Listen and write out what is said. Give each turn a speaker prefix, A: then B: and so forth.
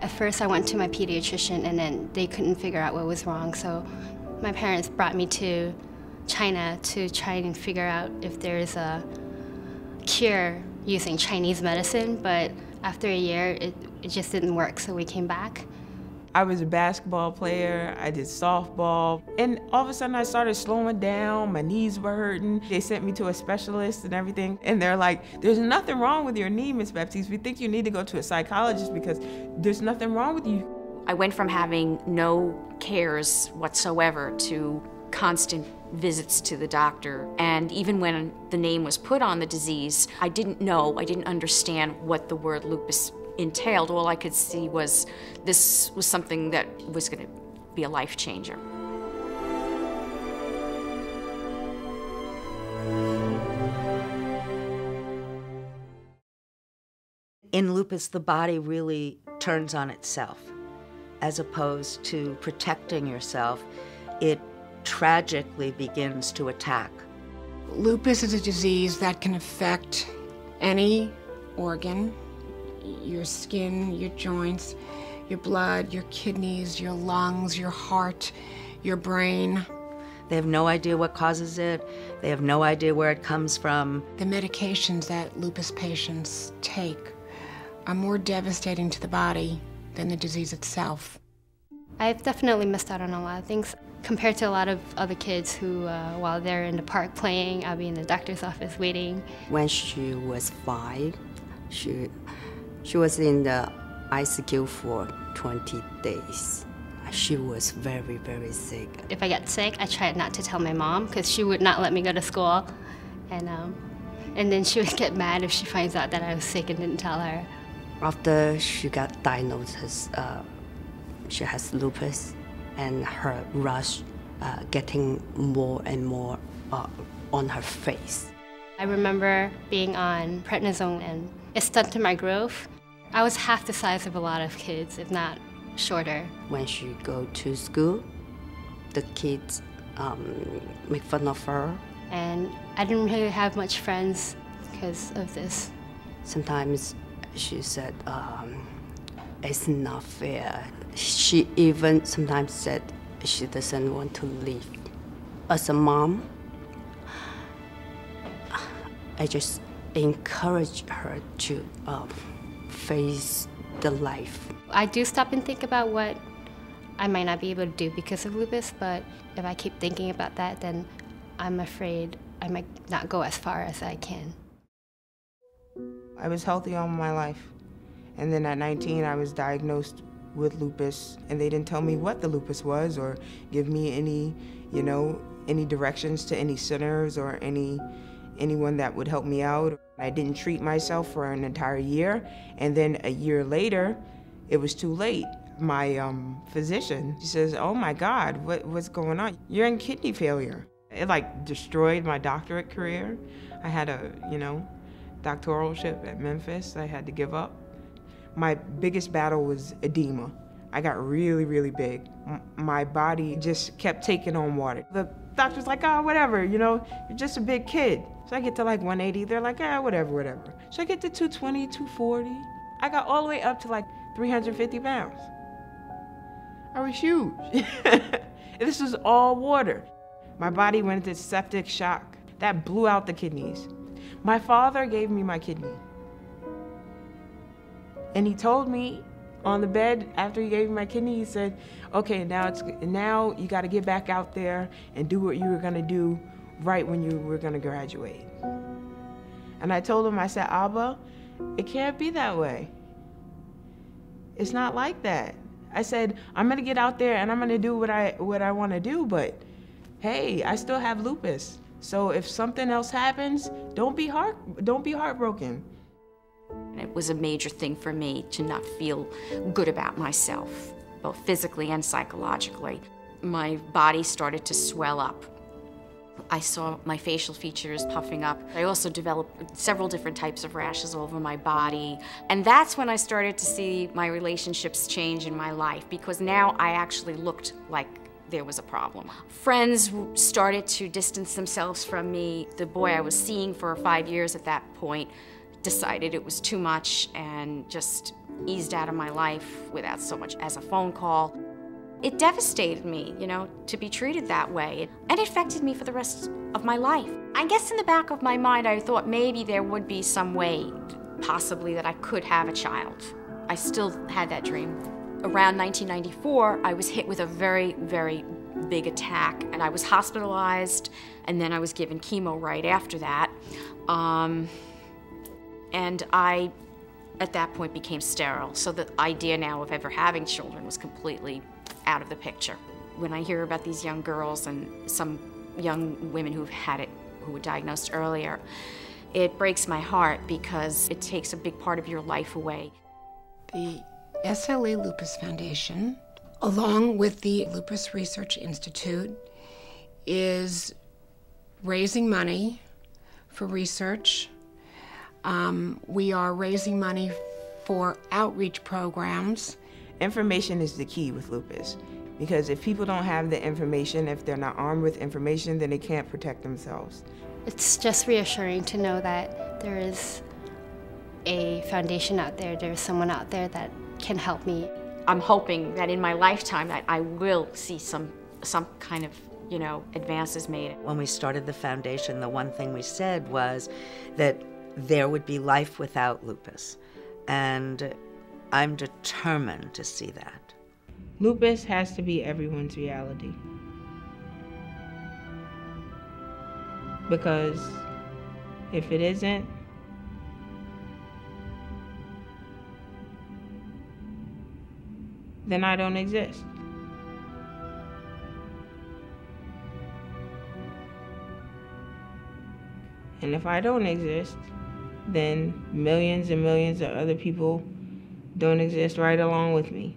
A: At first I went to my pediatrician and then they couldn't figure out what was wrong, so my parents brought me to China to try and figure out if there's a cure using Chinese medicine, but after a year it just didn't work, so we came back.
B: I was a basketball player, I did softball, and all of a sudden I started slowing down, my knees were hurting. They sent me to a specialist and everything, and they're like, there's nothing wrong with your knee, Miss Baptiste. We think you need to go to a psychologist because there's nothing wrong with you.
C: I went from having no cares whatsoever to constant visits to the doctor, and even when the name was put on the disease, I didn't understand what the word lupus entailed. All I could see was this was something that was going to be a life changer.
D: In lupus, the body really turns on itself. As opposed to protecting yourself, it tragically begins to attack.
E: Lupus is a disease that can affect any organ, your skin, your joints, your blood, your kidneys, your lungs, your heart, your brain.
D: They have no idea what causes it. They have no idea where it comes from.
E: The medications that lupus patients take are more devastating to the body than the disease itself.
A: I've definitely missed out on a lot of things compared to a lot of other kids who, while they're in the park playing, I'll be in the doctor's office waiting.
F: When she was 5, she was in the ICU for 20 days. She was very, very sick.
A: If I get sick, I tried not to tell my mom because she would not let me go to school. And then she would get mad if she finds out that I was sick and didn't tell her.
F: After she got diagnosed as she has lupus, and her rash getting more and more on her face.
A: I remember being on prednisone and it stunted my growth. I was half the size of a lot of kids, if not shorter.
F: When she go to school, the kids make fun of her.
A: And I didn't really have much friends because of this.
F: Sometimes she said, it's not fair. She even sometimes said she doesn't want to leave. As a mom, I just encourage her to face the life.
A: I do stop and think about what I might not be able to do because of lupus, but if I keep thinking about that, then I'm afraid I might not go as far as I can.
B: I was healthy all my life, and then at 19 I was diagnosed with lupus, and they didn't tell me what the lupus was or give me any, any directions to any centers or anyone that would help me out. I didn't treat myself for an entire year, and then a year later, it was too late. My physician, she says, oh my God, what's going on? You're in kidney failure. It destroyed my doctorate career. I had a, doctoralship at Memphis I had to give up. My biggest battle was edema. I got really, really big. My body just kept taking on water. The doctor's like, oh, whatever, you're just a big kid. So I get to 180, they're like, whatever. So I get to 220, 240. I got all the way up to 350 pounds. I was huge. This was all water. My body went into septic shock. That blew out the kidneys. My father gave me my kidney. And he told me on the bed after he gave me my kidney, he said, okay, now you got to get back out there and do what you were going to do right when you were going to graduate. And I told him, I said, Abba, it can't be that way. It's not like that. I said, I'm going to get out there and I'm going to do what I want to do, but hey, I still have lupus. So if something else happens, don't be heartbroken.
C: It was a major thing for me to not feel good about myself, both physically and psychologically. My body started to swell up. I saw my facial features puffing up. I also developed several different types of rashes all over my body. And that's when I started to see my relationships change in my life, because now I actually looked like there was a problem. Friends started to distance themselves from me. The boy I was seeing for 5 years at that point decided it was too much and just eased out of my life without so much as a phone call. It devastated me, you know, to be treated that way, and it affected me for the rest of my life. I guess in the back of my mind, I thought maybe there would be some way, possibly, that I could have a child. I still had that dream. Around 1994, I was hit with a very, very big attack, and I was hospitalized, and then I was given chemo right after that. And I, at that point, became sterile. So the idea now of ever having children was completely out of the picture. When I hear about these young girls and some young women who've had it, who were diagnosed earlier, it breaks my heart because it takes a big part of your life away.
E: The S.L.E. Lupus Foundation, along with the Lupus Research Institute, is raising money for research. We are raising money for outreach programs.
B: Information is the key with lupus, because if people don't have the information, if they're not armed with information, then they can't protect themselves.
A: It's just reassuring to know that there is a foundation out there, there's someone out there that can help me.
C: I'm hoping that in my lifetime that I will see some kind of, you know, advances made.
D: When we started the foundation, the one thing we said was that there would be life without lupus, and I'm determined to see that.
B: Lupus has to be everyone's reality. Because if it isn't, then I don't exist. And if I don't exist, then millions and millions of other people don't exist right along with me.